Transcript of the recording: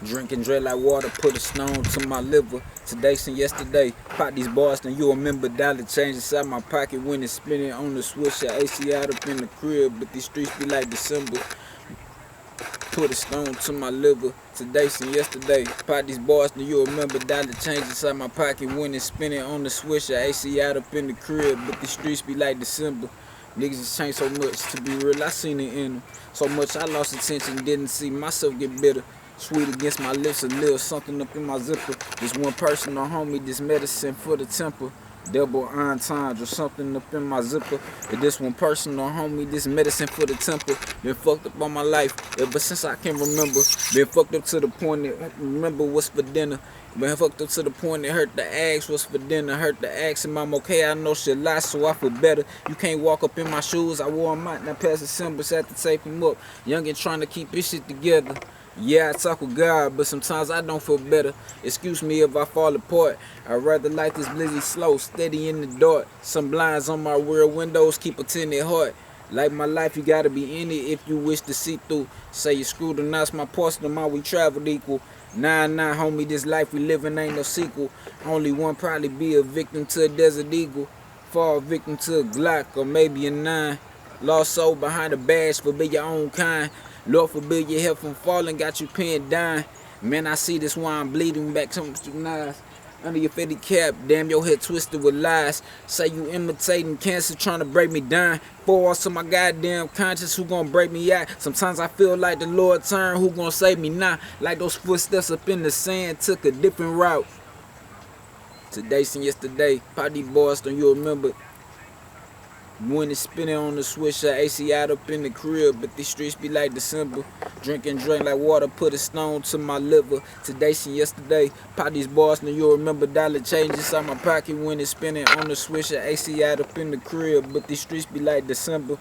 Drinking Dre like water, put a stone to my liver. Today since yesterday, pop these bars, then you remember dollar change inside my pocket when it's spinning on the switch. AC out up in the crib, but these streets be like December. Put a stone to my liver. Today since yesterday, pop these bars, then you remember dollar change inside my pocket when it's spinning on the switch. AC out up in the crib, but these streets be like December. Niggas just changed so much, to be real, I seen it in them. So much I lost attention, didn't see myself get bitter. Sweet against my lips, a little something up in my zipper. This one person or homie, this medicine for the temper. Double entendre or something up in my zipper. If this one person or homie, this medicine for the temper. Been fucked up all my life, ever since I can remember. Been fucked up to the point that remember what's for dinner. Been fucked up to the point that hurt the ask what's for dinner. Hurt the ask and I'm okay, I know shit lie, so I feel better. You can't walk up in my shoes, I wore them out, now pass the symbols, had to tape them up. Young and trying to keep this shit together. Yeah, I talk with God, but sometimes I don't feel better. Excuse me if I fall apart. I'd rather like this blizzy slow, steady in the dark. Some blinds on my rear windows keep a tinted heart. Like my life, you gotta be in it if you wish to see through. Say you screwed the knots, my parcel, my we traveled equal. Nah, homie, this life we living ain't no sequel. Only one probably be a victim to a desert eagle. Fall victim to a Glock or maybe a 9. Lost soul behind a badge, forbid your own kind. Lord forbid your health from falling, got you paying dying. Man, I see this why I'm bleeding back some knives. Under your fitted cap, damn your head twisted with lies. Say you imitating cancer, trying to break me down. For also my goddamn conscience, who gonna break me out? Sometimes I feel like the Lord turn, who gonna save me now? Like those footsteps up in the sand, took a different route. Today since yesterday, party boys, don't you remember? When it's spinning on the switch, AC out up in the crib, but these streets be like December. Drinking drink like water, put a stone to my liver. Today since yesterday, pop these bars, now you'll remember dollar change inside my pocket when it's spinning on the switch, AC out up in the crib, but these streets be like December.